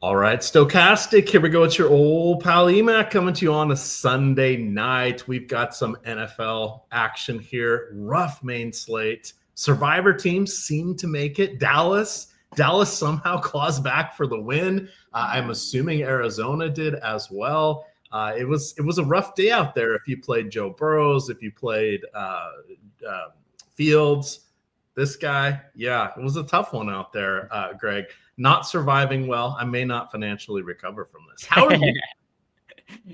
All right, Stokastic, here we go. It's your old pal Emac coming to you on a Sunday night. We've got some NFL action here. Rough main slate. Survivor teams seem to make it. Dallas somehow claws back for the win. I'm assuming Arizona did as well. It was a rough day out there if you played Joe Burrows, if you played Fields. This guy, yeah, it was a tough one out there, Greg. Not surviving well. I may not financially recover from this. How are you?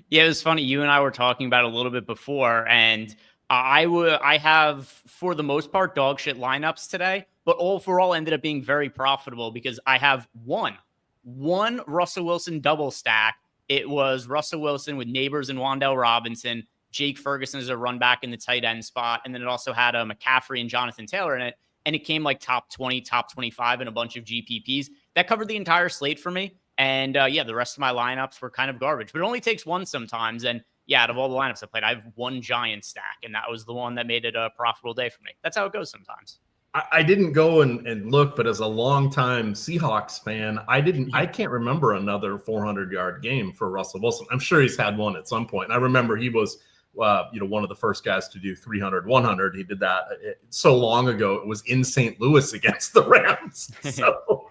Yeah, it was funny. You and I were talking about it a little bit before, and I have, for the most part, dog shit lineups today, but overall ended up being very profitable because I have one Russell Wilson double stack. It was Russell Wilson with Neighbors and Wan'Dale Robinson, Jake Ferguson as a run back in the tight end spot, and then it also had McCaffrey and Jonathan Taylor in it, and it came like top 20, top 25 in a bunch of GPPs. That covered the entire slate for me. And yeah, the rest of my lineups were kind of garbage, but it only takes one sometimes. And yeah, out of all the lineups I played, I have one giant stack, and that was the one that made it a profitable day for me. That's how it goes sometimes. I didn't go and look, but as a longtime Seahawks fan, I can't remember another 400-yard game for Russell Wilson. I'm sure he's had one at some point. And I remember he was one of the first guys to do 300, 100. He did that so long ago. It was in St. Louis against the Rams. So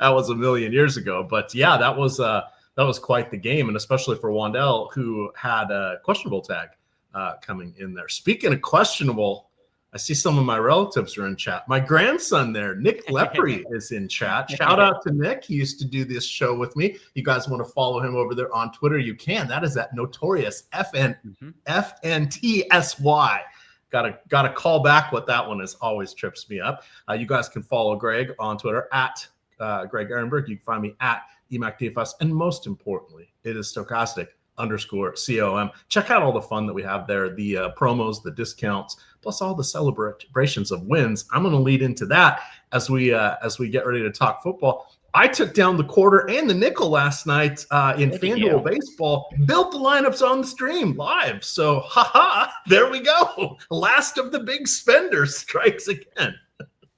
that was a million years ago. But yeah, that was quite the game, and especially for Wan'Dale, who had a questionable tag coming in there. Speaking of questionable, I see some of my relatives are in chat. My grandson there, Nick Lepre, is in chat. Shout out to Nick. He used to do this show with me. You guys want to follow him over there on Twitter? You can. That is that notorious FNTSY. Got to call back what that one is. Always trips me up. You guys can follow Greg on Twitter at Greg Ehrenberg. You can find me at Emac DFS. And most importantly, it is Stokastic_COM. Check out all the fun that we have there, the promos, the discounts, plus all the celebrations of wins. I'm going to lead into that as we get ready to talk football. I took down the quarter and the nickel last night in FanDuel baseball, built the lineups on the stream live. So, there we go. Last of the big spenders strikes again.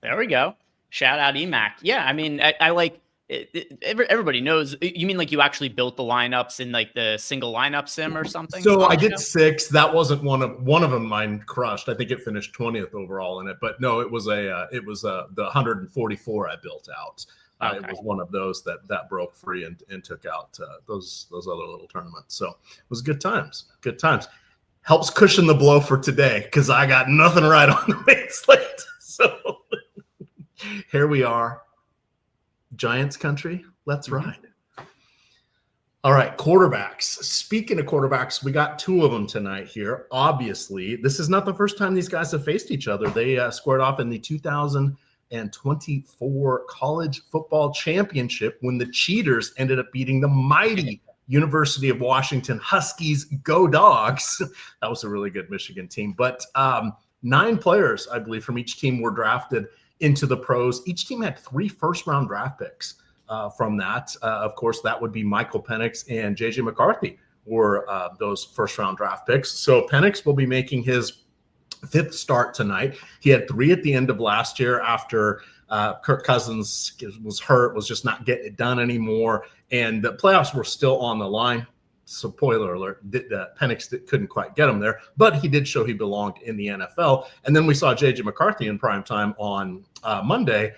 There we go. Shout out Emac. Yeah, I mean, I like it, everybody knows. You mean like you actually built the lineups in like the single lineup sim or something? So I did 6. That wasn't one of them. Mine crushed. I think it finished 20th overall in it. But no, it was the 144 I built out. Okay. It was one of those that broke free and took out those other little tournaments. So it was good times. Good times. Helps cushion the blow for today because I got nothing right on the main slate. So here we are. Giants country, let's ride. All right, quarterbacks. Speaking of quarterbacks, we got 2 of them tonight here. Obviously, this is not the first time these guys have faced each other. They squared off in the 2024 college football championship when the Cheaters ended up beating the mighty University of Washington Huskies. Go Dogs. That was a really good Michigan team. But 9 players, I believe, from each team were drafted into the pros. Each team had 3 first-round draft picks from that. Of course, that would be Michael Penix and J.J. McCarthy were those first-round draft picks. So Penix will be making his 5th start tonight. He had 3 at the end of last year after Kirk Cousins was hurt, was just not getting it done anymore, and the playoffs were still on the line. Spoiler alert, Penix couldn't quite get him there, but he did show he belonged in the NFL. And then we saw J.J. McCarthy in primetime on Monday.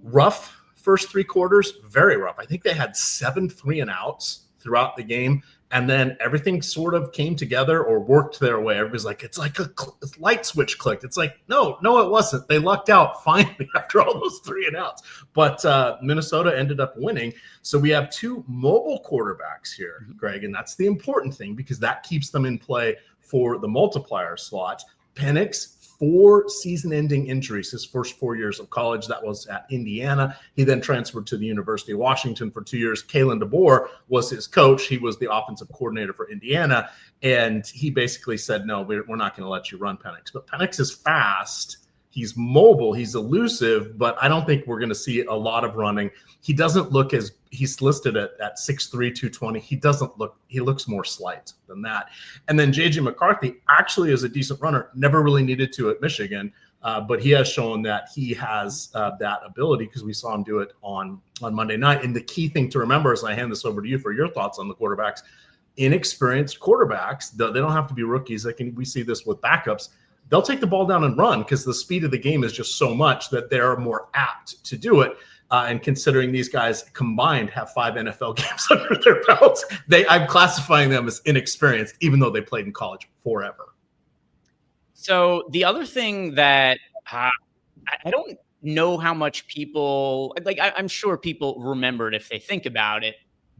Rough first 3 quarters, very rough. I think they had 7 3-and-outs throughout the game, and then everything sort of came together or worked their way. Everybody's like, it's like a light switch clicked. It's like, no, it wasn't. They lucked out finally after all those 3-and-outs. But Minnesota ended up winning. So we have 2 mobile quarterbacks here, Greg, and that's the important thing because that keeps them in play for the multiplier slot. Penix, 4 season-ending injuries his first 4 years of college. That was at Indiana. He then transferred to the University of Washington for 2 years. Kalen DeBoer was his coach. He was the offensive coordinator for Indiana, and he basically said, no, we're not going to let you run Penix. But Penix is fast. He's mobile. He's elusive, but I don't think we're going to see a lot of running. He doesn't look as – he's listed at 6'3", 220. He looks more slight than that. And then J.J. McCarthy actually is a decent runner. Never really needed to at Michigan. But he has shown that he has that ability because we saw him do it on Monday night. And the key thing to remember as I hand this over to you for your thoughts on the quarterbacks, inexperienced quarterbacks, they don't have to be rookies. We see this with backups. They'll take the ball down and run because the speed of the game is just so much that they're more apt to do it. And considering these guys combined have 5 NFL games under their belts, I'm classifying them as inexperienced, even though they played in college forever. So the other thing that I don't know how much people like, I'm sure people remember it if they think about it,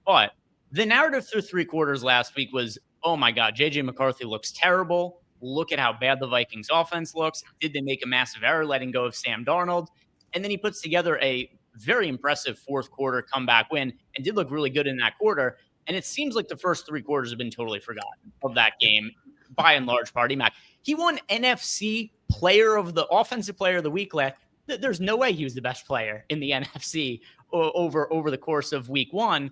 but the narrative through 3 quarters last week was, oh my God, JJ McCarthy looks terrible. Look at how bad the Vikings offense looks. Did they make a massive error letting go of Sam Darnold? And then he puts together a very impressive 4th quarter comeback win and did look really good in that quarter. And it seems like the first 3 quarters have been totally forgotten of that game by and large part. Emac, he won NFC Offensive Player of the Week last. There's no way he was the best player in the NFC over the course of week 1.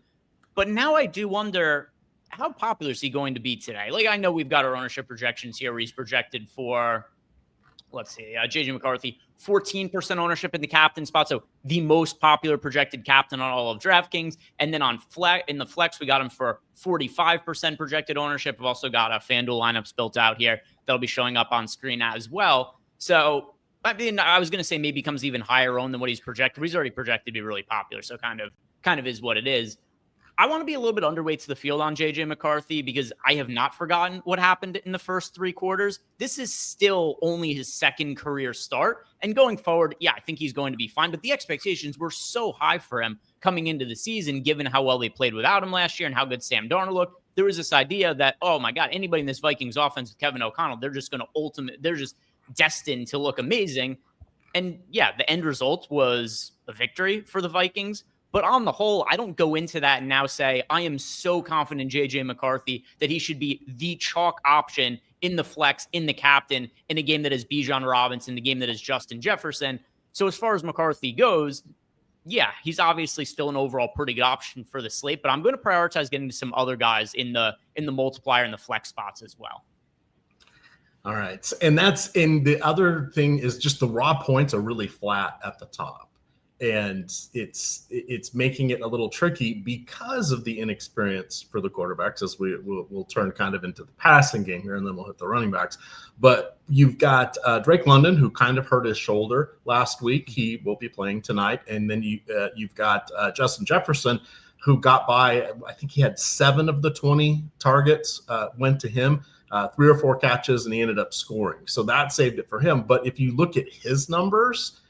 But now I do wonder, how popular is he going to be today? Like, I know we've got our ownership projections here where he's projected for, let's see, JJ McCarthy, 14% ownership in the captain spot. So the most popular projected captain on all of DraftKings. And then in the flex, we got him for 45% projected ownership. We've also got FanDuel lineups built out here that'll be showing up on screen as well. So, I mean, I was going to say maybe comes even higher owned than what he's projected. He's already projected to be really popular. So kind of is what it is. I want to be a little bit underweight to the field on JJ McCarthy because I have not forgotten what happened in the first 3 quarters. This is still only his 2nd career start. And going forward, yeah, I think he's going to be fine. But the expectations were so high for him coming into the season, given how well they played without him last year and how good Sam Darnold looked. There was this idea that, oh my God, anybody in this Vikings offense with Kevin O'Connell, they're just destined to look amazing. And yeah, the end result was a victory for the Vikings. But on the whole, I don't go into that and now say, I am so confident in JJ McCarthy that he should be the chalk option in the flex, in the captain, in a game that is Bijan Robinson, the game that is Justin Jefferson. So as far as McCarthy goes, yeah, he's obviously still an overall pretty good option for the slate, but I'm going to prioritize getting to some other guys in the multiplier and the flex spots as well. All right. And the other thing is just the raw points are really flat at the top. And it's making it a little tricky because of the inexperience for the quarterbacks, as we'll turn kind of into the passing game here, and then we'll hit the running backs. But you've got Drake London, who kind of hurt his shoulder last week. He will be playing tonight. And then you've got Justin Jefferson, who got by. I think he had 7 of the 20 targets went to him, 3 or 4 catches, and he ended up scoring. So that saved it for him. But if you look at his numbers,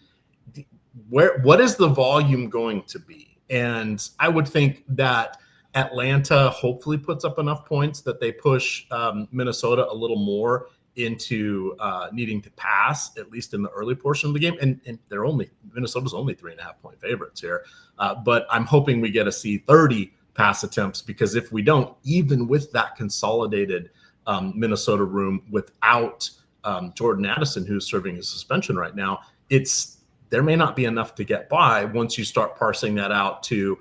what is the volume going to be? And I would think that Atlanta hopefully puts up enough points that they push Minnesota a little more into needing to pass, at least in the early portion of the game. And Minnesota's only 3.5 point favorites here. But I'm hoping we get to see 30 pass attempts, because if we don't, even with that consolidated Minnesota room without Jordan Addison, who's serving his suspension right now, there may not be enough to get by once you start parsing that out to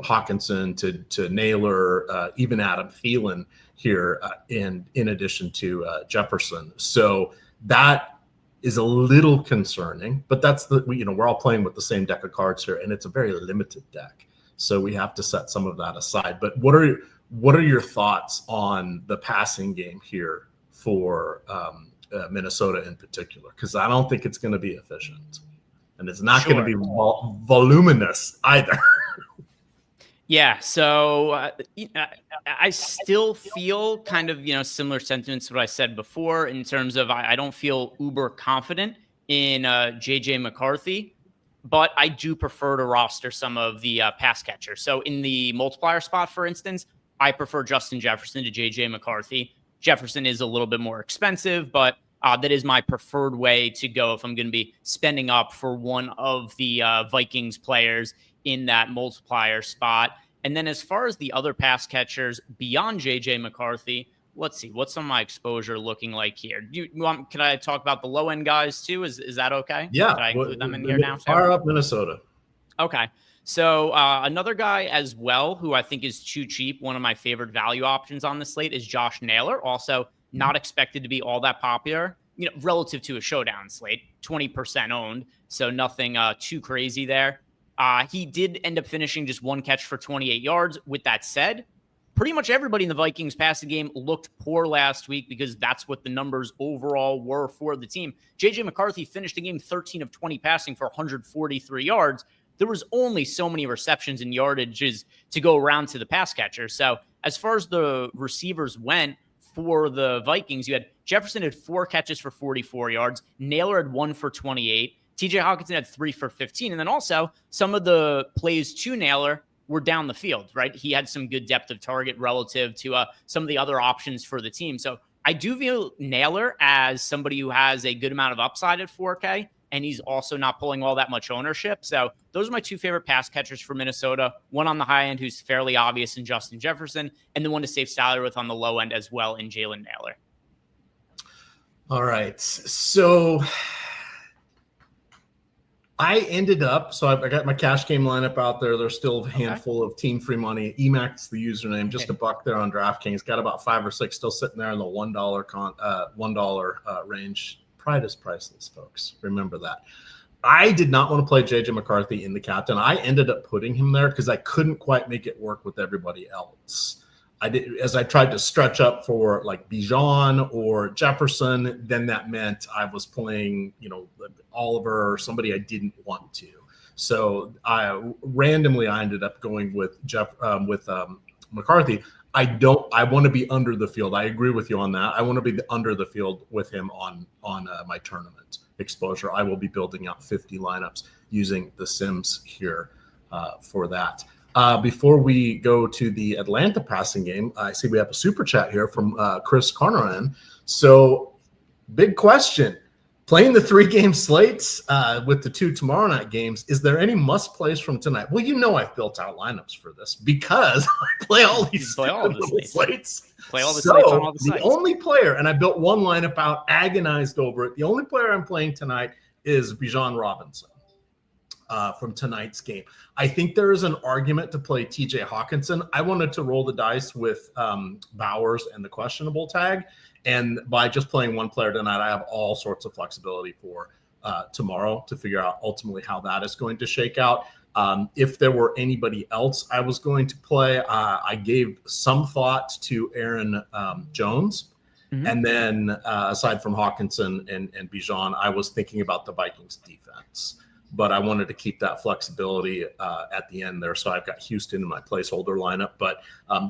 Hawkinson, to Naylor, even Adam Thielen here, in addition to Jefferson. So that is a little concerning, but we're all playing with the same deck of cards here, and it's a very limited deck. So we have to set some of that aside. But what are your thoughts on the passing game here for Minnesota in particular? Because I don't think it's going to be efficient, and it's not going to be voluminous either. Yeah, so I still feel kind of similar sentiments to what I said before, in terms of I don't feel uber confident in JJ McCarthy, but I do prefer to roster some of the pass catchers. So in the multiplier spot, for instance, I prefer Justin Jefferson to JJ McCarthy. Jefferson is a little bit more expensive, but that is my preferred way to go if I'm going to be spending up for one of the Vikings players in that multiplier spot. And then as far as the other pass catchers beyond JJ McCarthy, let's see, what's some of my exposure looking like here? Can I talk about the low end guys too? Is that okay? Yeah. Can I include them in here now? Fire up Minnesota. Okay. So another guy as well who I think is too cheap, one of my favorite value options on the slate, is Josh Naylor. Also not expected to be all that popular relative to a showdown slate, 20% owned. So nothing too crazy there. He did end up finishing just 1 catch for 28 yards. With that said, pretty much everybody in the Vikings passing game looked poor last week because that's what the numbers overall were for the team. J.J. McCarthy finished the game 13 of 20 passing for 143 yards. There was only so many receptions and yardages to go around to the pass catcher. So as far as the receivers went for the Vikings, you had Jefferson had 4 catches for 44 yards. Naylor had 1 for 28. TJ Hawkinson had 3 for 15. And then also some of the plays to Naylor were down the field, right? He had some good depth of target relative to some of the other options for the team. So I do view Naylor as somebody who has a good amount of upside at 4K, and he's also not pulling all that much ownership. So those are my 2 favorite pass catchers for Minnesota. One on the high end who's fairly obvious in Justin Jefferson, and the one to save salary with on the low end as well in Jalen Naylor. All right. So I ended up, I got my cash game lineup out there. There's still a handful of team free money. Emac's the username, just $1 there on DraftKings. Got about 5 or 6 still sitting there in the $1 range. Pride is priceless, folks. Remember that. I did not want to play J.J. McCarthy in the captain. I ended up putting him there because I couldn't quite make it work with everybody else. As I tried to stretch up for like Bijan or Jefferson, then that meant I was playing, Oliver or somebody I didn't want to. So I ended up going with McCarthy. I want to be under the field. I agree with you on that. I want to be under the field with him on my tournament exposure. I will be building out 50 lineups using the Sims here for that. Before we go to the Atlanta passing game, I see we have a super chat here from Chris Carnahan. So big question. Playing the 3-game slates with the 2 tomorrow night games, is there any must plays from tonight? Well, I've built out lineups for this because I play all these slates. Play all the slates on all the sites. The only player, and I built one lineup out, agonized over it. The only player I'm playing tonight is Bijan Robinson from tonight's game. I think there is an argument to play TJ Hawkinson. I wanted to roll the dice with Bowers and the questionable tag. And by just playing one player tonight, I have all sorts of flexibility for tomorrow to figure out ultimately how that is going to shake out. If there were anybody else I was going to play, I gave some thought to Aaron Jones. Mm-hmm. And then aside from Hawkinson and Bijan, I was thinking about the Vikings defense. But I wanted to keep that flexibility at the end there. So I've got Houston in my placeholder lineup. But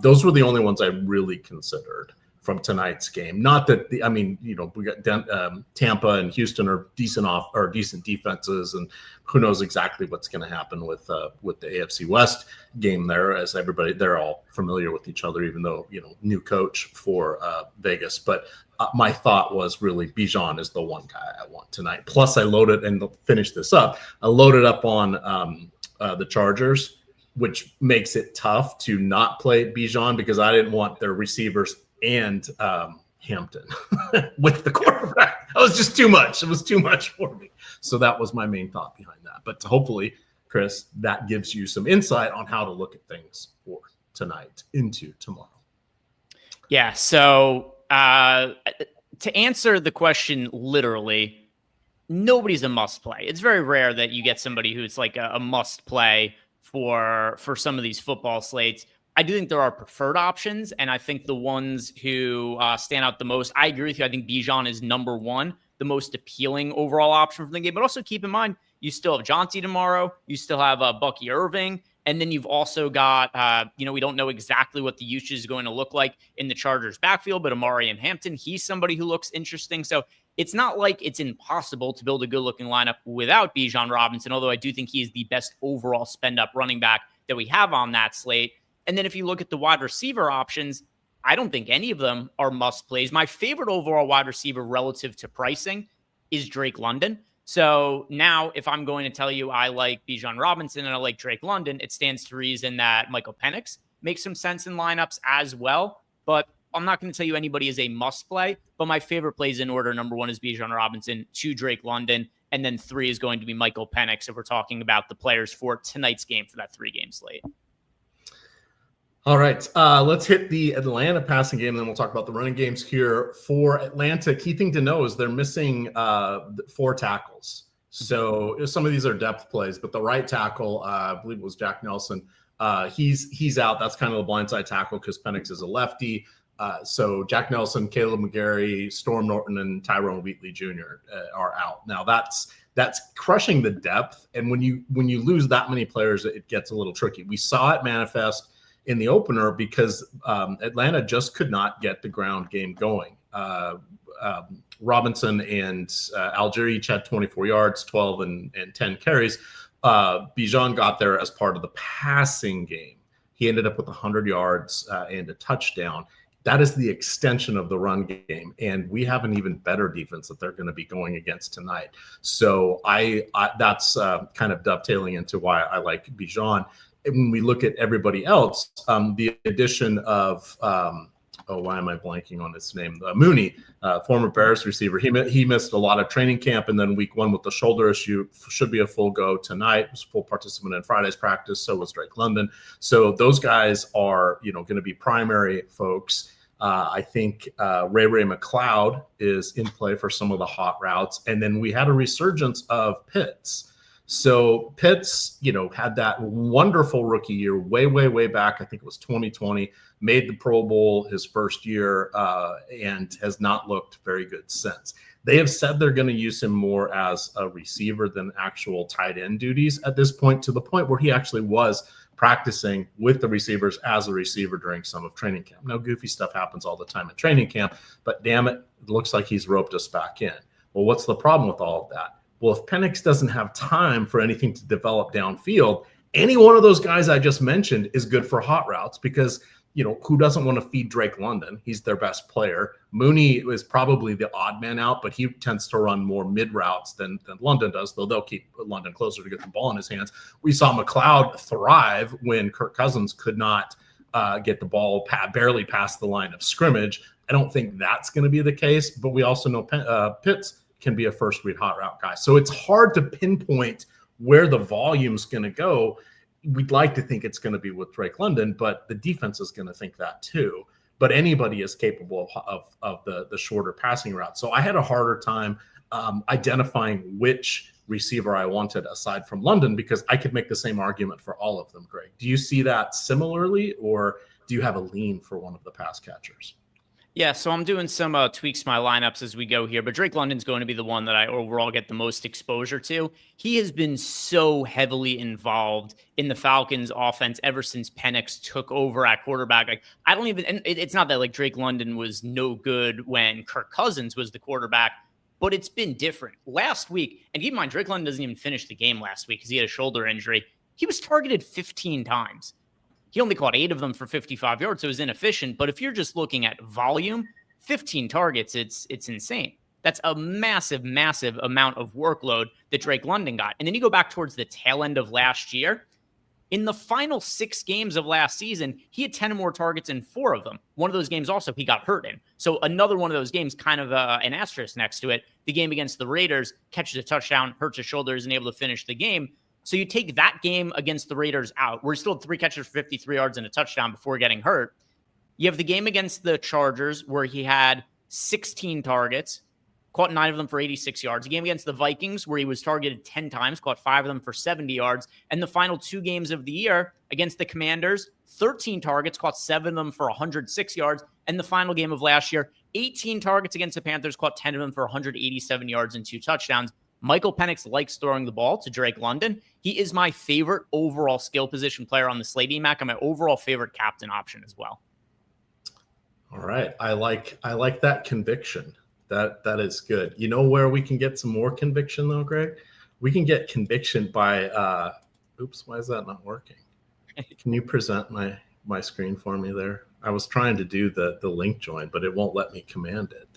those were the only ones I really considered from tonight's game. Not that we got Tampa and Houston are decent defenses, and who knows exactly what's going to happen with the AFC West game there, as they're all familiar with each other, even though new coach for Vegas. But my thought was really Bijan is the one guy I want tonight. Plus, I loaded, and to finish this up, I loaded up on the Chargers, which makes it tough to not play Bijan because I didn't want their receivers and Hampton with the quarterback. That was just too much. It was too much for me. So that was my main thought behind that. But hopefully, Chris, that gives you some insight on how to look at things for tonight into tomorrow. Yeah. So to answer the question literally, nobody's a must play. It's very rare that you get somebody who's like a must play for some of these football slates. I do think there are preferred options, and I think the ones who stand out the most, I agree with you. I think Bijan is number one, the most appealing overall option from the game. But also keep in mind, you still have Jonty tomorrow. You still have Bucky Irving. And then you've also got, we don't know exactly what the usage is going to look like in the Chargers backfield, but Amari and Hampton, he's somebody who looks interesting. So it's not like it's impossible to build a good-looking lineup without Bijan Robinson, although I do think he is the best overall spend-up running back that we have on that slate. And then if you look at the wide receiver options, I don't think any of them are must plays. My favorite overall wide receiver relative to pricing is Drake London. So now if I'm going to tell you I like Bijan Robinson and I like Drake London, it stands to reason that Michael Penix makes some sense in lineups as well. But I'm not going to tell you anybody is a must play. But my favorite plays in order, number one is Bijan Robinson, 2 Drake London, and then 3 is going to be Michael Penix if we're talking about the players for tonight's game for that 3-game slate. All right, let's hit the Atlanta passing game, and then we'll talk about the running games here. For Atlanta, key thing to know is they're missing 4 tackles. So some of these are depth plays, but the right tackle, I believe it was Jack Nelson, he's out. That's kind of the blindside tackle because Penix is a lefty. So Jack Nelson, Caleb McGarry, Storm Norton, and Tyrone Wheatley Jr. Are out. Now that's crushing the depth, and when you lose that many players, it gets a little tricky. We saw it manifest in the opener because Atlanta just could not get the ground game going. Robinson and Algier each had 24 yards, 12 and 10 carries. Bijan got there as part of the passing game. He ended up with 100 yards and a touchdown. That is the extension of the run game, and we have an even better defense that they're going to be going against tonight. So that's kind of dovetailing into why I like Bijan. When we look at everybody else, the addition of why am I blanking on his name? Mooney, former Bears receiver. He missed a lot of training camp, and then week 1 with the shoulder issue should be a full go tonight. Was a full participant in Friday's practice. So was Drake London. So those guys are going to be primary folks. I think Ray McLeod is in play for some of the hot routes, and then we had a resurgence of Pitts. So Pitts, had that wonderful rookie year way back. I think it was 2020, made the Pro Bowl his first year and has not looked very good since. They have said they're going to use him more as a receiver than actual tight end duties at this point, to the point where he actually was practicing with the receivers as a receiver during some of training camp. Now, goofy stuff happens all the time in training camp, but damn it, it looks like he's roped us back in. Well, what's the problem with all of that? Well, if Penix doesn't have time for anything to develop downfield, any one of those guys I just mentioned is good for hot routes because, who doesn't want to feed Drake London? He's their best player. Mooney is probably the odd man out, but he tends to run more mid routes than London does, though they'll keep London closer to get the ball in his hands. We saw McLeod thrive when Kirk Cousins could not get the ball barely past the line of scrimmage. I don't think that's going to be the case, but we also know Pitts can be a first read hot route guy. So it's hard to pinpoint where the volume's going to go. We'd like to think it's going to be with Drake London, but the defense is going to think that too. But anybody is capable of the shorter passing route. So I had a harder time identifying which receiver I wanted aside from London because I could make the same argument for all of them, Greg. Do you see that similarly, or do you have a lean for one of the pass catchers? Yeah, so I'm doing some tweaks to my lineups as we go here, but Drake London's going to be the one that I overall get the most exposure to. He has been so heavily involved in the Falcons offense ever since Penix took over at quarterback. Like, I don't even, and it's not that like Drake London was no good when Kirk Cousins was the quarterback, but it's been different. Last week, and keep in mind, Drake London doesn't even finish the game last week because he had a shoulder injury. He was targeted 15 times. He only caught 8 of them for 55 yards, so it was inefficient. But if you're just looking at volume, 15 targets, it's insane. That's a massive amount of workload that Drake London got. And then you go back towards the tail end of last year. In the final 6 games of last season, he had 10 or more targets in 4 of them. One of those games also he got hurt in. So another one of those games, kind of an asterisk next to it. The game against the Raiders, catches a touchdown, hurts his shoulder, isn't able to finish the game. So you take that game against the Raiders out, where he still had 3 catches for 53 yards and a touchdown before getting hurt. You have the game against the Chargers, where he had 16 targets, caught 9 of them for 86 yards. The game against the Vikings, where he was targeted 10 times, caught 5 of them for 70 yards. And the final 2 games of the year against the Commanders, 13 targets, caught 7 of them for 106 yards. And the final game of last year, 18 targets against the Panthers, caught 10 of them for 187 yards and 2 touchdowns. Michael Penix likes throwing the ball to Drake London. He is my favorite overall skill position player on the slate, Emac, and my overall favorite captain option as well. All right. I like that conviction. That is good. You know where we can get some more conviction though, Greg? We can get conviction by oops, why is that not working? Can you present my screen for me there? I was trying to do the link join, but it won't let me command it.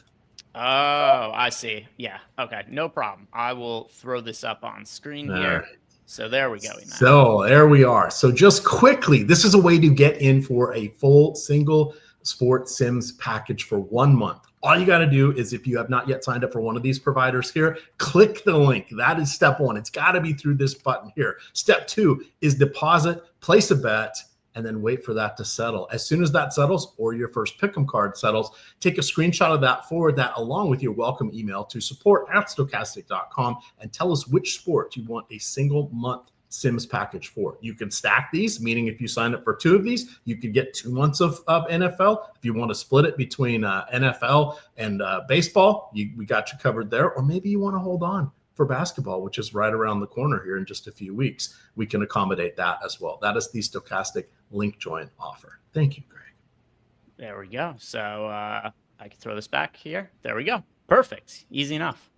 Oh, I see. Yeah. Okay. No problem. I will throw this up on screen here. Right. So there we go. Emac. So there we are. So just quickly, this is a way to get in for a full single sports sims package for 1 month. All you got to do is, if you have not yet signed up for one of these providers here, click the link. That is step 1. It's got to be through this button here. Step 2 is deposit, place a bet, and then wait for that to settle. As soon as that settles, or your first pick'em card settles, take a screenshot of that, forward that along with your welcome email to support@stokastic.com, and tell us which sport you want a single month Sims package for. You can stack these, meaning if you sign up for 2 of these, you could get 2 months of NFL. If you want to split it between NFL and baseball, we got you covered there. Or maybe you want to hold on for basketball, which is right around the corner here in just a few weeks. We can accommodate that as well. That is the Stokastic link join offer. Thank you, Greg. There we go. So I can throw this back here. There we go. Perfect. Easy enough.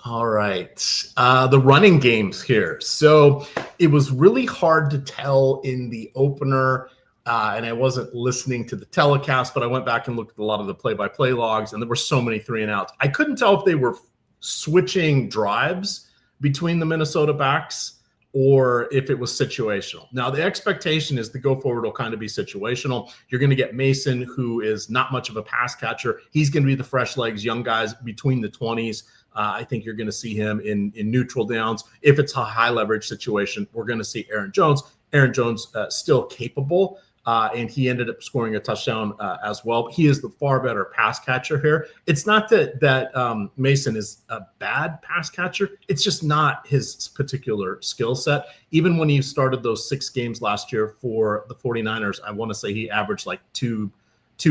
All right. The running games here. So it was really hard to tell in the opener, and I wasn't listening to the telecast, but I went back and looked at a lot of the play-by-play logs, and there were so many 3-and-outs. I couldn't tell if they were switching drives between the Minnesota backs or if it was situational. Now, the expectation is the go forward will kind of be situational. You're going to get Mason, who is not much of a pass catcher. He's going to be the fresh legs, young guys between the 20s. I think you're going to see him in neutral downs. If it's a high leverage situation, we're going to see Aaron Jones. Aaron Jones still capable, and he ended up scoring a touchdown as well. He is the far better pass catcher here. It's not that Mason is a bad pass catcher. It's just not his particular skill set. Even when he started those 6 games last year for the 49ers, I want to say he averaged like two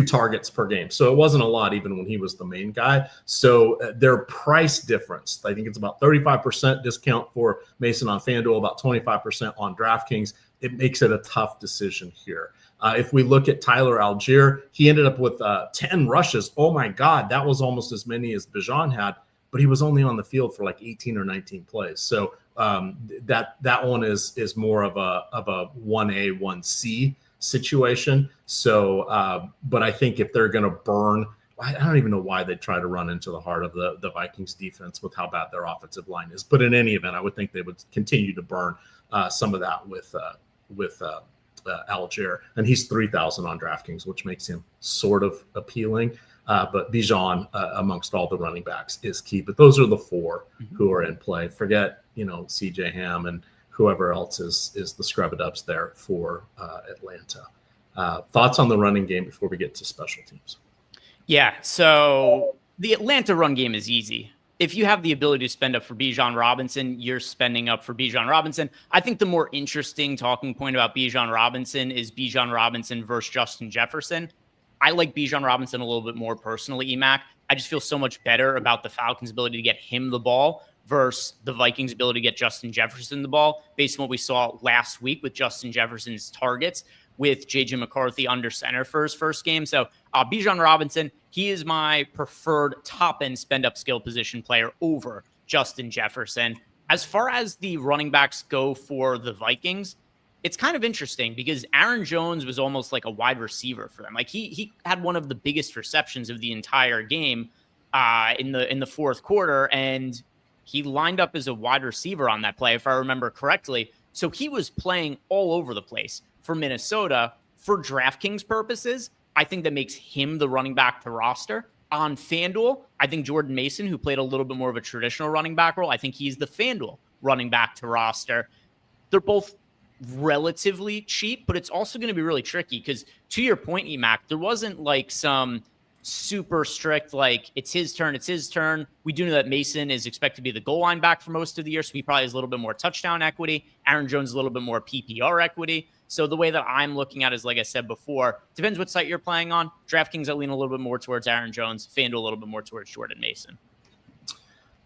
targets per game. So it wasn't a lot even when he was the main guy. So their price difference, I think it's about 35% discount for Mason on FanDuel, about 25% on DraftKings. It makes it a tough decision here. If we look at Tyler Algier, he ended up with 10 rushes. Oh my God, that was almost as many as Bijan had, but he was only on the field for like 18 or 19 plays. So that one is more of a 1A, 1C situation. So, but I think if they're going to burn, I don't even know why they'd try to run into the heart of the Vikings defense with how bad their offensive line is. But in any event, I would think they would continue to burn some of that with Algier, and he's 3,000 on DraftKings, which makes him sort of appealing. But Bijan, amongst all the running backs, is key. But those are the 4 who are in play. Forget, CJ Ham and whoever else is the scrub-a-dubs there for Atlanta. Thoughts on the running game before we get to special teams? Yeah, so the Atlanta run game is easy. If you have the ability to spend up for Bijan Robinson, you're spending up for Bijan Robinson. I think the more interesting talking point about Bijan Robinson is Bijan Robinson versus Justin Jefferson. I like Bijan Robinson a little bit more personally, Emac. I just feel so much better about the Falcons' ability to get him the ball versus the Vikings' ability to get Justin Jefferson the ball, based on what we saw last week with Justin Jefferson's targets with J.J. McCarthy under center for his first game. So Bijan Robinson, he is my preferred top-end spend-up skill position player over Justin Jefferson. As far as the running backs go for the Vikings, it's kind of interesting because Aaron Jones was almost like a wide receiver for them. Like he had one of the biggest receptions of the entire game in the fourth quarter, and he lined up as a wide receiver on that play, if I remember correctly. So he was playing all over the place for Minnesota. For DraftKings purposes, I think that makes him the running back to roster. On FanDuel, I think Jordan Mason, who played a little bit more of a traditional running back role, I think he's the FanDuel running back to roster. They're both relatively cheap, but it's also going to be really tricky because, to your point, Emac, there wasn't like some super strict, like it's his turn. We do know that Mason is expected to be the goal line back for most of the year, so he probably has a little bit more touchdown equity. Aaron Jones a little bit more PPR equity. So the way that I'm looking at it is, like I said before, depends what site you're playing on. DraftKings, I lean a little bit more towards Aaron Jones. FanDuel a little bit more towards Jordan Mason.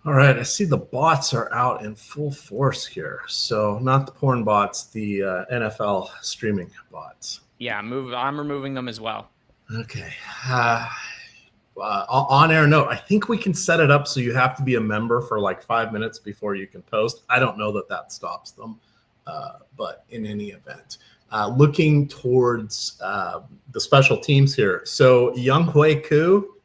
All right, I see the bots are out in full force here. So not the porn bots, the NFL streaming bots. Yeah, I'm removing them as well. Okay. On-air note, I think we can set it up so you have to be a member for like 5 minutes before you can post. I don't know that stops them, but in any event. Looking towards the special teams here. So Younghoe Koo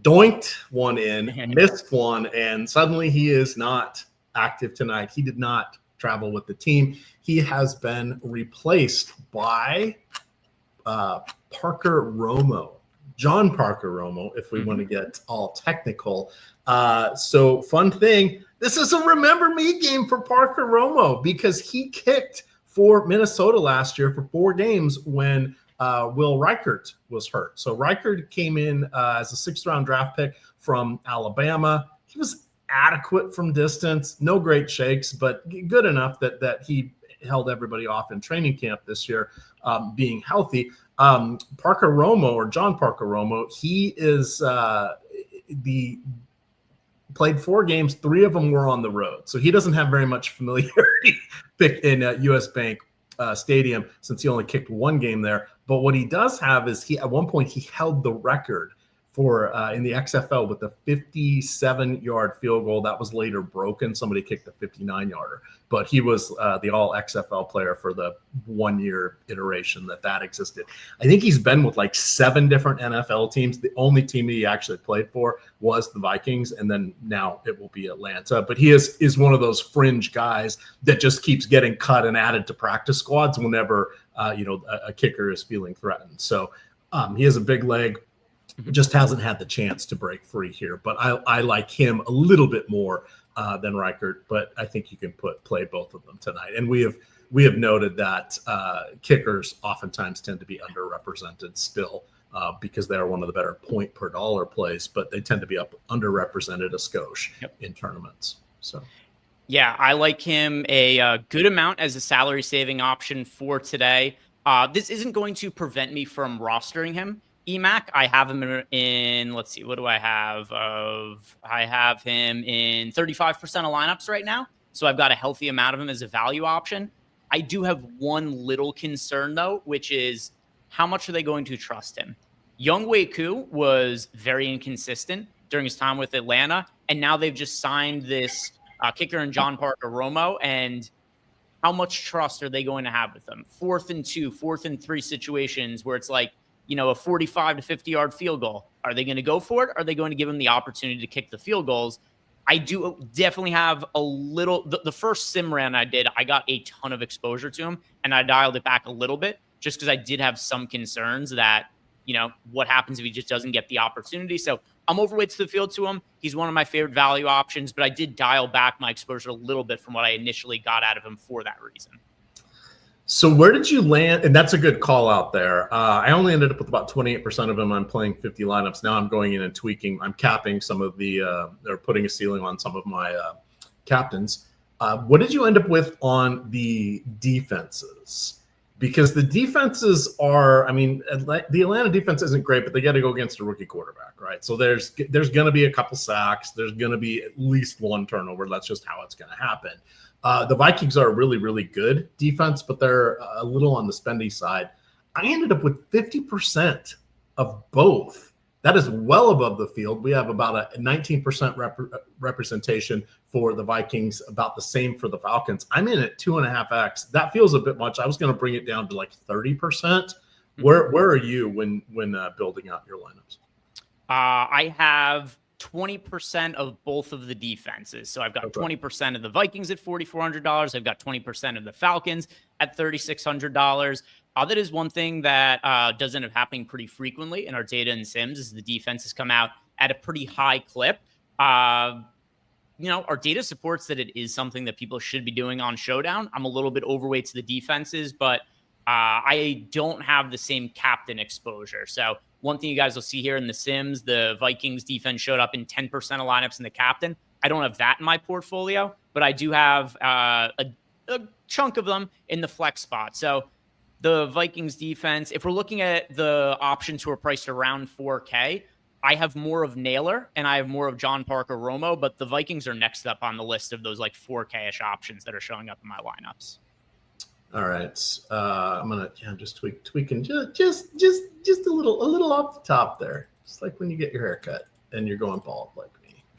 doinked one in, missed one, and suddenly he is not active tonight. He did not travel with the team. He has been replaced by Parker Romo, John Parker Romo, if we want to get all technical. So fun thing, this is a remember me game for Parker Romo because he kicked for Minnesota last year for 4 games when Will Reichert was hurt. So Reichert came in as a 6th-round draft pick from Alabama. He was adequate from distance, no great shakes, but good enough that he held everybody off in training camp this year, being healthy. Parker Romo, or John Parker Romo, he is played 4 games. 3 of them were on the road. So he doesn't have very much familiarity in US Bank Stadium since he only kicked 1 game there. But what he does have is at one point he held the record for in the XFL with a 57-yard field goal that was later broken. Somebody kicked a 59-yarder, but he was the all XFL player for the 1-year iteration that existed. I think he's been with like 7 different NFL teams. The only team he actually played for was the Vikings, and then now it will be Atlanta. But he is one of those fringe guys that just keeps getting cut and added to practice squads whenever a kicker is feeling threatened. So he has a big leg. Just hasn't had the chance to break free here, but I like him a little bit more than Reichert. But I think you can play both of them tonight. And we have noted that kickers oftentimes tend to be underrepresented still because they are one of the better point per dollar plays, but they tend to be underrepresented a skosh in tournaments. So. Yeah, I like him a good amount as a salary saving option for today. This isn't going to prevent me from rostering him. Emac, I have him in, let's see, what do I have? I have him in 35% of lineups right now. So I've got a healthy amount of him as a value option. I do have one little concern, though, which is how much are they going to trust him? Younghoe Koo was very inconsistent during his time with Atlanta, and now they've just signed this kicker in John Parker Romo, and how much trust are they going to have with them? 4th and 2, 4th and 3 situations where it's like, a 45 to 50-yard field goal. Are they going to go for it? Are they going to give him the opportunity to kick the field goals? I do definitely have a little – the first sim run I did, I got a ton of exposure to him, and I dialed it back a little bit just because I did have some concerns that, what happens if he just doesn't get the opportunity. So I'm overweight to the field to him. He's one of my favorite value options, but I did dial back my exposure a little bit from what I initially got out of him for that reason. So where did you land? And that's a good call out there. I only ended up with about 28% of them. I'm playing 50 lineups. Now I'm going in and tweaking. I'm capping some of or putting a ceiling on some of my captains. What did you end up with on the defenses? Because the defenses are, the Atlanta defense isn't great, but they got to go against a rookie quarterback, right? So there's going to be a couple sacks. There's going to be at least 1 turnover. That's just how it's going to happen. The Vikings are a really, really good defense, but they're a little on the spendy side. I ended up with 50% of both. That is well above the field. We have about a 19% representation for the Vikings, about the same for the Falcons. I'm in at 2.5x. That feels a bit much. I was going to bring it down to like 30%. Where are you when building out your lineups? I have 20% of both of the defenses. So I've got 20% of the Vikings at $4,400. I've got 20% of the Falcons at $3,600. That is one thing that does end up happening pretty frequently in our data and sims is the defenses come out at a pretty high clip. Our data supports that it is something that people should be doing on Showdown. I'm a little bit overweight to the defenses, but I don't have the same captain exposure. So one thing you guys will see here in the sims, the Vikings defense showed up in 10% of lineups in the captain. I don't have that in my portfolio, but I do have a chunk of them in the flex spot. So the Vikings defense, if we're looking at the options who are priced around 4K, I have more of Naylor and I have more of John Parker Romo, but the Vikings are next up on the list of those like 4K-ish options that are showing up in my lineups. All right, I'm gonna just tweaking just a little off the top there, just like when you get your hair cut and you're going bald like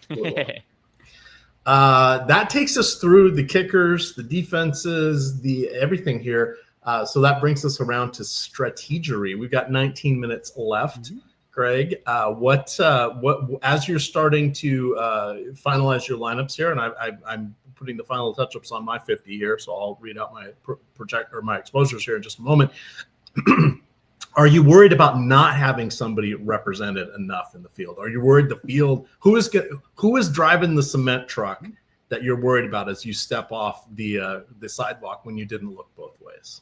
me. That takes us through the kickers, the defenses, the everything here. So that brings us around to strategery. We've got 19 minutes left. Greg, what as you're starting to finalize your lineups here, and I'm putting the final touch-ups on my 50 here, so I'll read out my my exposures here in just a moment. Are you worried about not having somebody represented enough in the field? Are you worried the field who is driving the cement truck that you're worried about as you step off the sidewalk when you didn't look both ways? place.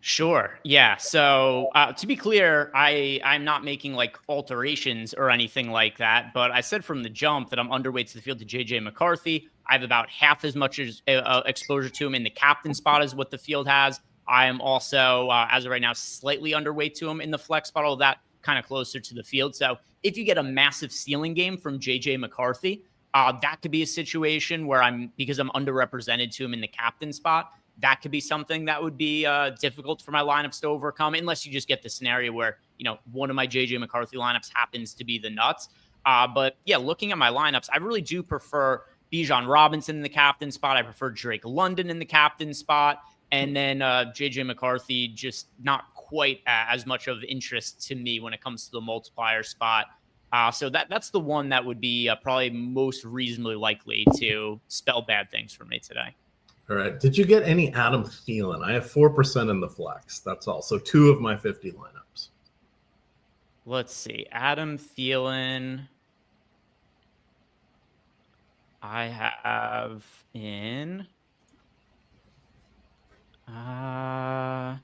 Sure. Yeah. So to be clear, I'm not making like alterations or anything like that, but I said from the jump that I'm underweight to the field to JJ McCarthy. I have about half as much as exposure to him in the captain spot as what the field has. I am also, as of right now, slightly underweight to him in the flex spot, all that kind of closer to the field. So if you get a massive ceiling game from JJ McCarthy, that could be a situation where because I'm underrepresented to him in the captain spot, that could be something that would be difficult for my lineups to overcome, unless you just get the scenario where, one of my JJ McCarthy lineups happens to be the nuts. But yeah, looking at my lineups, I really do prefer Bijan Robinson in the captain spot. I prefer Drake London in the captain spot. And then JJ McCarthy, just not quite as much of interest to me when it comes to the multiplier spot. So that's the one that would be probably most reasonably likely to spell bad things for me today. All right. Did you get any Adam Thielen? I have 4% in the flex. That's all. So 2 of my 50 lineups. Let's see. Adam Thielen. I have in. I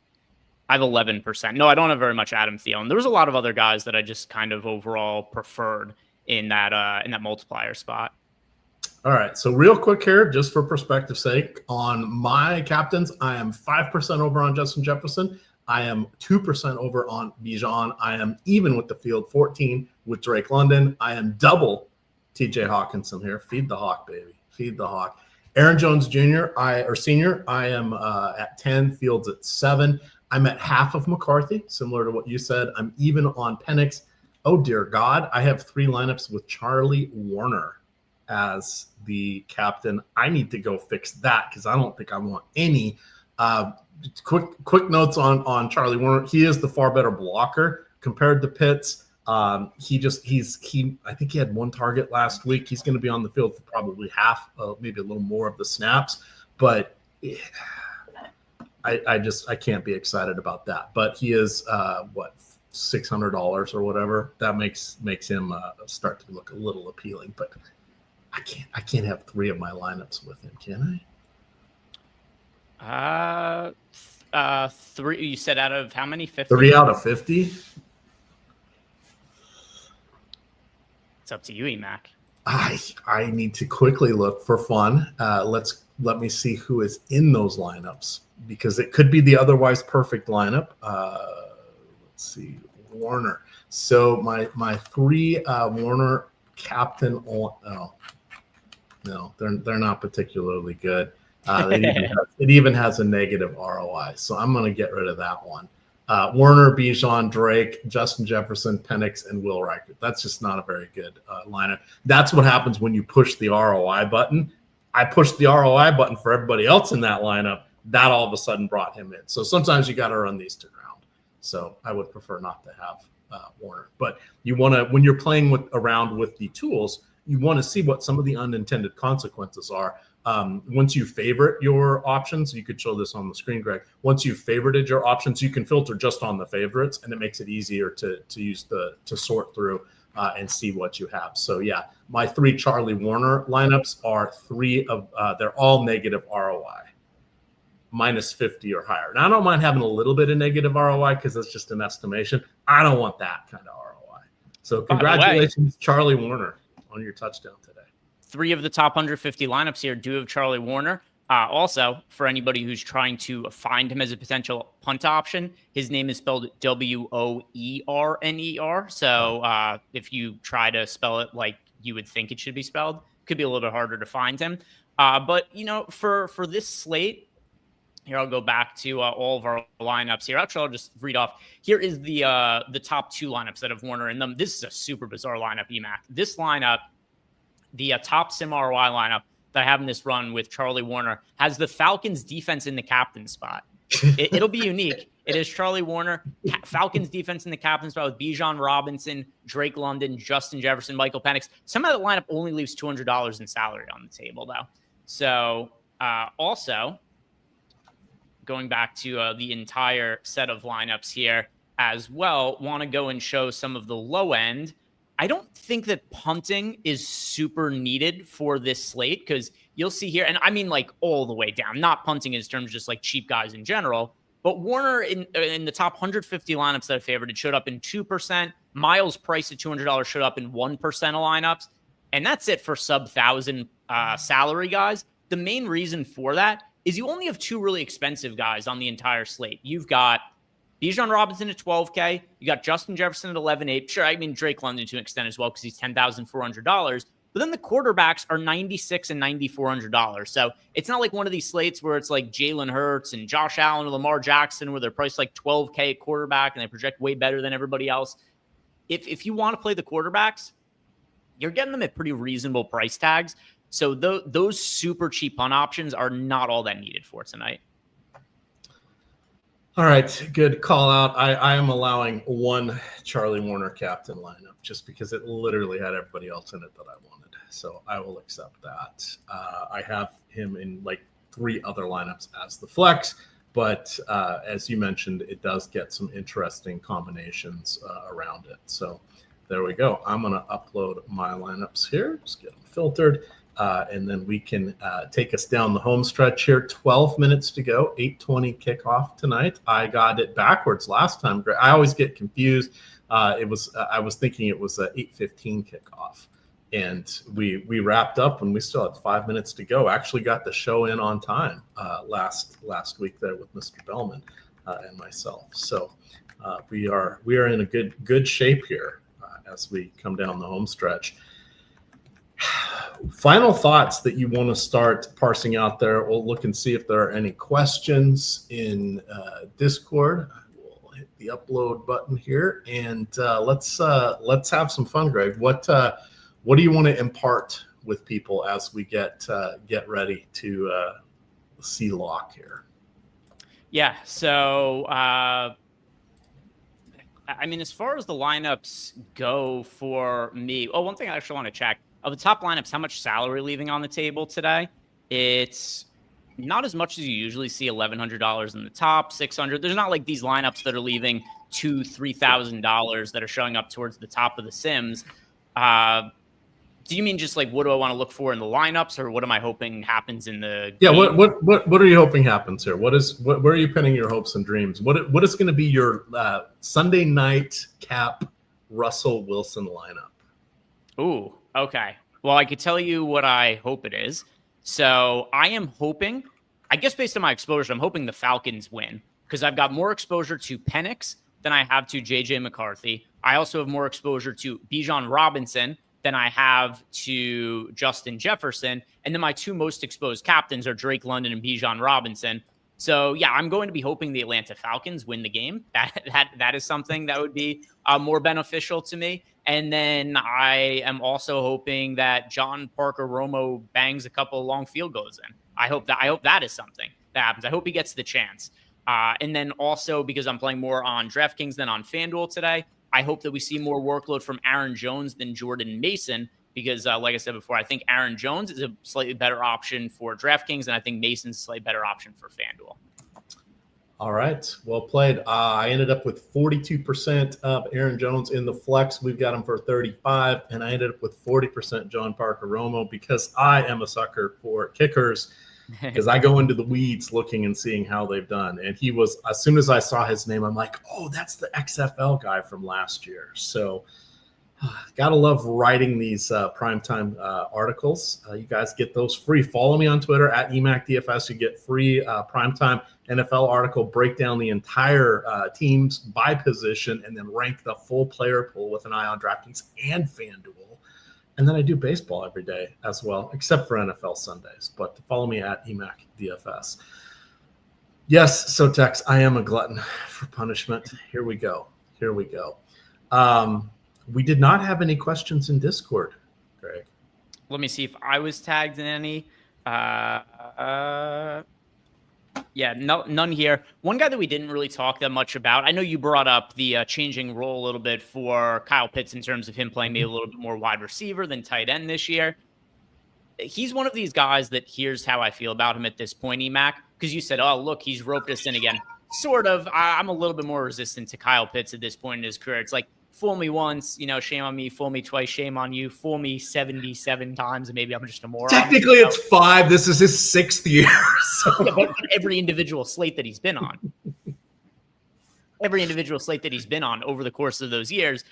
have 11%. No, I don't have very much Adam Thielen. There was a lot of other guys that I just kind of overall preferred in that multiplier spot. All right, so real quick here, just for perspective's sake, on my captains, I am 5% over on Justin Jefferson. I am 2% over on Bijan. I am even with the field, 14 with Drake London. I am double TJ Hawkinson here. Feed the Hawk, baby. Feed the Hawk. Aaron Jones Jr., Senior, I am at 10, Fields at 7. I'm at half of McCarthy, similar to what you said. I'm even on Penix. Oh, dear God. I have 3 lineups with Charlie Warner as the captain. I need to go fix that because I don't think I want any. Quick notes on Charlie Warner. He is the far better blocker compared to Pitts. I think he had 1 target last week. He's going to be on the field for probably half, maybe a little more of the snaps, but I can't be excited about that. But he is $600 or whatever. That makes him start to look a little appealing. But I can't have 3 of my lineups with him, can I? 3. You said out of how many? 50? 3 out of 50. It's up to you, Emac. I need to quickly look for fun. Let me see who is in those lineups because it could be the otherwise perfect lineup. Let's see, Warner. So my 3 Warner captain. No, they're not particularly good. It even has a negative ROI. So I'm going to get rid of that one. Warner, Bijan, Drake, Justin Jefferson, Penix, and Will Reichert. That's just not a very good lineup. That's what happens when you push the ROI button. I pushed the ROI button for everybody else in that lineup. That all of a sudden brought him in. So sometimes you got to run these to ground. So I would prefer not to have Warner. But you want to, when you're playing around with the tools, you want to see what some of the unintended consequences are. Once you favorite your options, you could show this on the screen, Greg. Once you've favorited your options, you can filter just on the favorites, and it makes it easier to sort through and see what you have. So yeah, my 3 Charlie Warner lineups are 3 of they're all negative ROI, minus 50 or higher. Now I don't mind having a little bit of negative ROI because it's just an estimation. I don't want that kind of ROI. So congratulations, Charlie Warner, on your touchdown today. 3 of the top 150 lineups here do have Charlie Warner. Also, for anybody who's trying to find him as a potential punt option, his name is spelled Woerner. So if you try to spell it like you would think it should be spelled, it could be a little bit harder to find him. But, for this slate, here I'll go back to all of our lineups here. Actually, I'll just read off. Here is the top 2 lineups that have Warner in them. This is a super bizarre lineup, Emac. This lineup, the top sim ROI lineup that I have in this run with Charlie Warner, has the Falcons defense in the captain spot. It'll be unique. It is Charlie Warner, Falcons defense in the captain spot with Bijan Robinson, Drake London, Justin Jefferson, Michael Penix. Some of that lineup only leaves $200 in salary on the table, though. So also, going back to the entire set of lineups here as well, want to go and show some of the low end. I don't think that punting is super needed for this slate because you'll see here, and I mean like all the way down, not punting in terms of just like cheap guys in general, but Warner in the top 150 lineups that I favored, it showed up in 2%. Miles Price at $200 showed up in 1% of lineups. And that's it for sub-1,000 salary guys. The main reason for that is you only have two really expensive guys on the entire slate. You've got Bijan Robinson at $12K. You got Justin Jefferson at $11,800. Sure, I mean Drake London to an extent as well because he's $10,400. But then the quarterbacks are $9,600 and $9,400. So it's not like one of these slates where it's like Jalen Hurts and Josh Allen or Lamar Jackson where they're priced like $12K at quarterback and they project way better than everybody else. If you want to play the quarterbacks, you're getting them at pretty reasonable price tags. So those super cheap punt options are not all that needed for tonight. All right, good call out. I am allowing one Charlie Warner captain lineup just because it literally had everybody else in it that I wanted. So I will accept that. I have him in like 3 other lineups as the flex, but as you mentioned, it does get some interesting combinations around it. So there we go. I'm going to upload my lineups here, just get them filtered, and then we can take us down the home stretch here. 12 minutes to go, 8:20 kickoff tonight. I got it backwards last time. I always get confused. I was thinking it was a 8:15 kickoff, and we wrapped up and we still had 5 minutes to go. Actually got the show in on time last week there with Mr. Bellman and myself. So we are in a good shape here as we come down the home stretch. Final thoughts that you want to start parsing out there. We'll look and see if there are any questions in Discord. We'll hit the upload button here, and let's have some fun, Greg. What do you want to impart with people as we get ready to see lock here? Yeah. So I mean, as far as the lineups go for me, one thing I actually want to check. Of the top lineups, how much salary leaving on the table today? It's not as much as you usually see. $1,100 in the top, $600. There's not like these lineups that are leaving $2,000-$3,000 that are showing up towards the top of the Sims. Do you mean just like what do I want to look for in the lineups, or what am I hoping happens in the game? Yeah, what are you hoping happens here? Where are you pinning your hopes and dreams? What is going to be your Sunday night cap Russell Wilson lineup? Ooh, okay. Well, I could tell you what I hope it is. So I am hoping, I guess based on my exposure, I'm hoping the Falcons win because I've got more exposure to Penix than I have to JJ McCarthy. I also have more exposure to Bijan Robinson than I have to Justin Jefferson. And then my two most exposed captains are Drake London and Bijan Robinson. So yeah, I'm going to be hoping the Atlanta Falcons win the game. That is something that would be more beneficial to me. And then I am also hoping that John Parker Romo bangs a couple of long field goals in. I hope that is something that happens. I hope he gets the chance. And then also because I'm playing more on DraftKings than on FanDuel today, I hope that we see more workload from Aaron Jones than Jordan Mason because, like I said before, I think Aaron Jones is a slightly better option for DraftKings, and I think Mason's a slightly better option for FanDuel. All right, well played. I ended up with 42% of Aaron Jones in the flex. We've got him for 35, and I ended up with 40% John Parker Romo because I am a sucker for kickers. Because I go into the weeds looking and seeing how they've done. And he was, as soon as I saw his name, I'm like, oh, that's the XFL guy from last year. So gotta love writing these primetime articles. You guys get those free. Follow me on Twitter at Emac DFS. You get free primetime NFL article, break down the entire teams by position, and then rank the full player pool with an eye on DraftKings and FanDuel. And then I do baseball every day as well, except for NFL Sundays. But follow me at Emac DFS. Yes, so Tex, I am a glutton for punishment. Here we go. We did not have any questions in Discord, Greg. Let me see if I was tagged in any. Yeah, none here. One guy that we didn't really talk that much about, I know you brought up the changing role a little bit for Kyle Pitts in terms of him playing maybe a little bit more wide receiver than tight end this year. He's one of these guys that here's how I feel about him at this point, Emac, because you said, oh, look, he's roped us in again. Sort of. I'm a little bit more resistant to Kyle Pitts at this point in his career. It's like fool me once, shame on me, fool me twice, shame on you, fool me 77 times, and maybe I'm just a moron. Technically, it's 5. This is his 6th year. So. Yeah, but every individual slate that he's been on. Over the course of those years.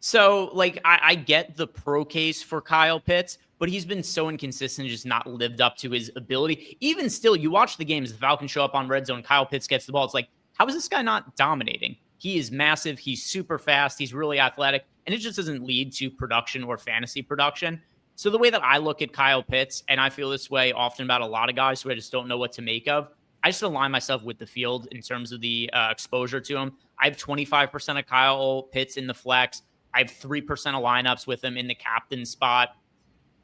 So, I get the pro case for Kyle Pitts, but he's been so inconsistent, just not lived up to his ability. Even still, you watch the games, the Falcons show up on red zone, Kyle Pitts gets the ball. It's like, how is this guy not dominating? He is massive. He's super fast. He's really athletic, and it just doesn't lead to production or fantasy production. So the way that I look at Kyle Pitts, and I feel this way often about a lot of guys who I just don't know what to make of, I just align myself with the field in terms of the exposure to him. I have 25% of Kyle Pitts in the flex. I have 3% of lineups with him in the captain spot.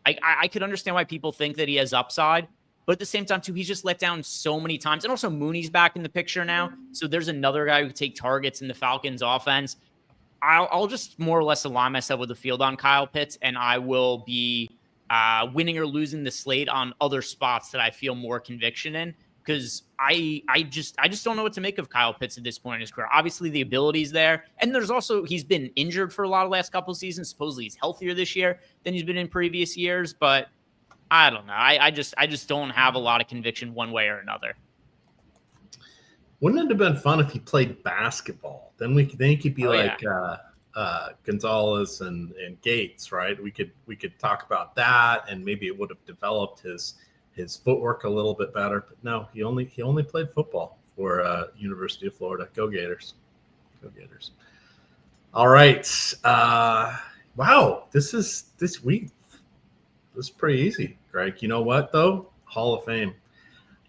I could understand why people think that he has upside, but at the same time, too, he's just let down so many times. And also Mooney's back in the picture now. So there's another guy who can take targets in the Falcons offense. I'll just more or less align myself with the field on Kyle Pitts, and I will be winning or losing the slate on other spots that I feel more conviction in. Because I just don't know what to make of Kyle Pitts at this point in his career. Obviously, the ability's there. And there's also, he's been injured for a lot of the last couple of seasons. Supposedly he's healthier this year than he's been in previous years. But I don't know. I just don't have a lot of conviction one way or another. Wouldn't it have been fun if he played basketball? Then he could be Gonzalez and Gates, right? We could talk about that, and maybe it would have developed his footwork a little bit better. But no, he only played football for University of Florida. Go Gators. Go Gators. All right. Wow. This week. This is pretty easy, Greg. You know what, though? Hall of Fame.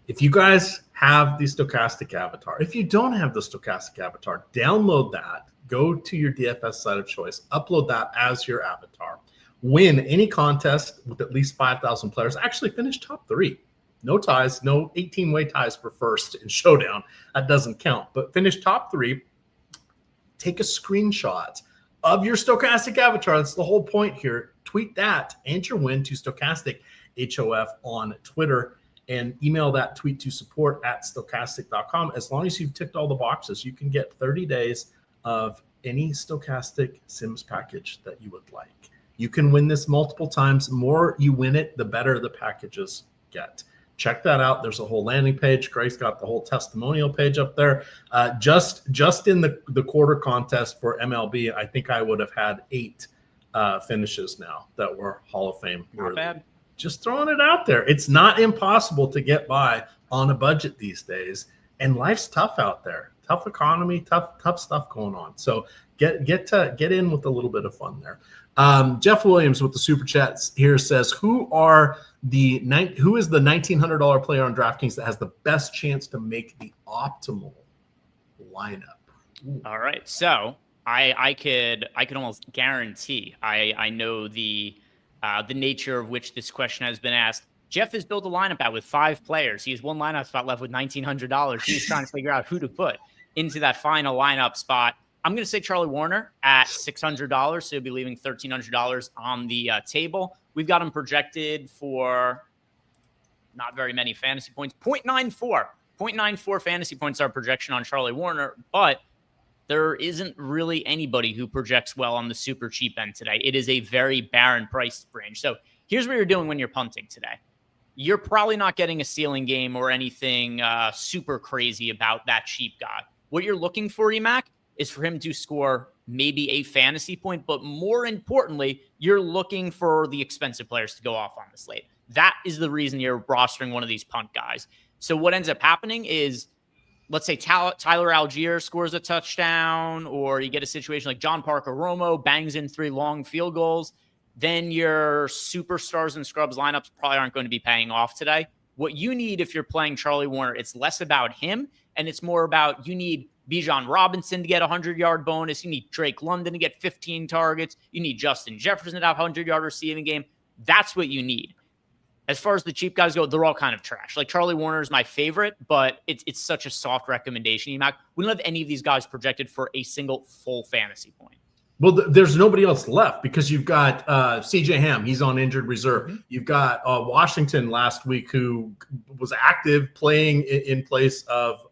If you guys have the Stokastic avatar, if you don't have the Stokastic avatar, download that. Go to your DFS site of choice. Upload that as your avatar. Win any contest with at least 5,000 players. Actually finish top 3. No ties, no 18-way ties for first in Showdown. That doesn't count. But finish top 3. Take a screenshot of your Stokastic avatar. That's the whole point here. Tweet that and your win to Stokastic HOF on Twitter, and email that tweet to support@stokastic.com. As long as you've ticked all the boxes, you can get 30 days of any Stokastic Sims package that you would like. You can win this multiple times. The more you win it, the better the packages get. Check that out. There's a whole landing page. Greg's got the whole testimonial page up there. Just in the quarter contest for MLB, I think I would have had 8 finishes now that were Hall of Fame worthy. Not bad. Just throwing it out there. It's not impossible to get by on a budget these days, and life's tough out there. Tough economy, tough stuff going on. So get in with a little bit of fun there. Jeff Williams with the super chats here says, who is the $1,900 player on DraftKings that has the best chance to make the optimal lineup? Ooh. All right, so I could almost guarantee I know the nature of which this question has been asked. Jeff has built a lineup out with 5 players. He has one lineup spot left with $1,900. He's trying to figure out who to put into that final lineup spot. I'm going to say Charlie Warner at $600, so he'll be leaving $1,300 on the table. We've got him projected for not very many fantasy points. 0.94 fantasy points are projection on Charlie Warner, but there isn't really anybody who projects well on the super cheap end today. It is a very barren price range. So here's what you're doing when you're punting today. You're probably not getting a ceiling game or anything super crazy about that cheap guy. What you're looking for, Emac, is for him to score maybe a fantasy point, but more importantly, you're looking for the expensive players to go off on the slate. That is the reason you're rostering one of these punt guys. So what ends up happening is, let's say Tyler Algier scores a touchdown, or you get a situation like John Parker Romo bangs in 3 long field goals, then your superstars and scrubs lineups probably aren't going to be paying off today. What you need if you're playing Charlie Warner, it's less about him, and it's more about you need Bijan Robinson to get a 100-yard bonus. You need Drake London to get 15 targets. You need Justin Jefferson to have a 100-yard receiving game. That's what you need. As far as the cheap guys go, they're all kind of trash. Like Charlie Warner is my favorite, but it's such a soft recommendation. We don't have any of these guys projected for a single full fantasy point. Well, there's nobody else left because you've got C.J. Ham. He's on injured reserve. Mm-hmm. You've got Washington last week who was active playing in place of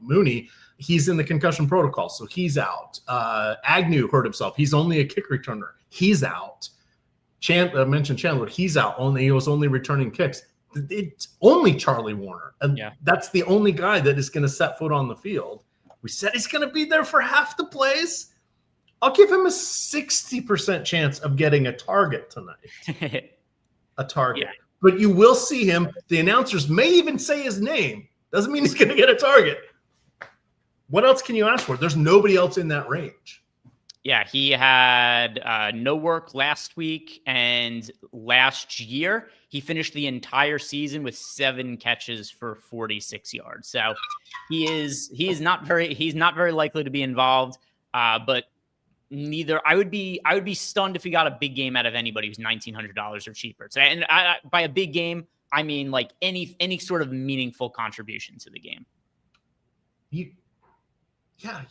Mooney, he's in the concussion protocol, so he's out. Agnew hurt himself. He's only a kick returner. He's out. I mentioned Chandler. He's out. He was only returning kicks. It's only Charlie Warner, and that's the only guy that is going to set foot on the field. We said he's going to be there for half the plays. I'll give him a 60% chance of getting a target tonight. A target. Yeah. But you will see him. The announcers may even say his name. Doesn't mean he's going to get a target. What else can you ask for? There's nobody else in that range. Yeah, he had no work last week, and last year he finished the entire season with 7 catches for 46 yards. So he's not very likely to be involved. But I would be stunned if he got a big game out of anybody who's $1,900 or cheaper. So, and by a big game, I mean like any sort of meaningful contribution to the game. You can't.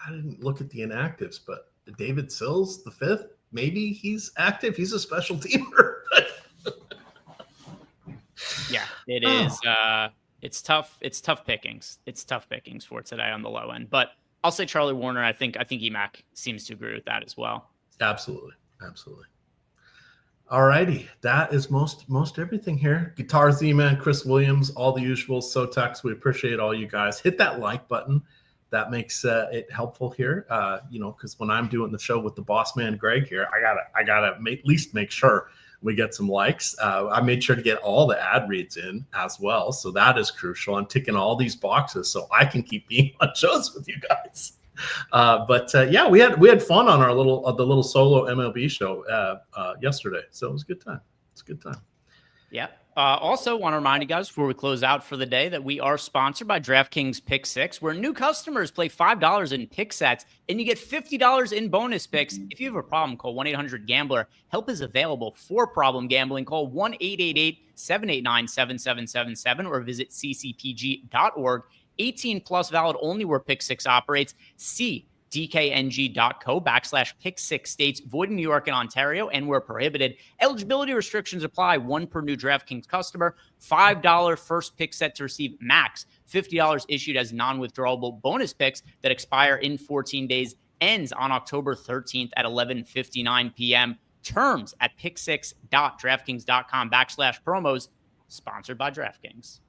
I didn't look at the inactives, but David Sills, the 5th, maybe he's active. He's a special teamer. Yeah, it is. It's tough. It's tough pickings. It's tough pickings for today on the low end. But I'll say Charlie Warner. I think Emac seems to agree with that as well. Absolutely. All righty. That is most everything here. Guitar Z-Man, Chris Williams, all the usual. Sotex, we appreciate all you guys. Hit that like button. That makes it helpful here, because when I'm doing the show with the boss man Greg here, I gotta at least make sure we get some likes. I made sure to get all the ad reads in as well, so that is crucial. I'm ticking all these boxes so I can keep being on shows with you guys. But we had fun on our little solo MLB show yesterday, so it was a good time. It's a good time. Yeah. Also, want to remind you guys before we close out for the day that we are sponsored by DraftKings Pick 6, where new customers play $5 in pick sets and you get $50 in bonus picks. If you have a problem, call 1-800-GAMBLER. Help is available for problem gambling. Call 1-888-789-7777 or visit ccpg.org. 18 plus, valid only where Pick 6 operates. See dkng.co/pick6 states, void in New York and Ontario, and where prohibited. Eligibility restrictions apply. 1 per new DraftKings customer. $5 first pick set to receive max $50 issued as non-withdrawable bonus picks that expire in 14 days. Ends on October 13th at 11:59 p.m. Terms at pick6.draftkings.com/promos. Sponsored by DraftKings.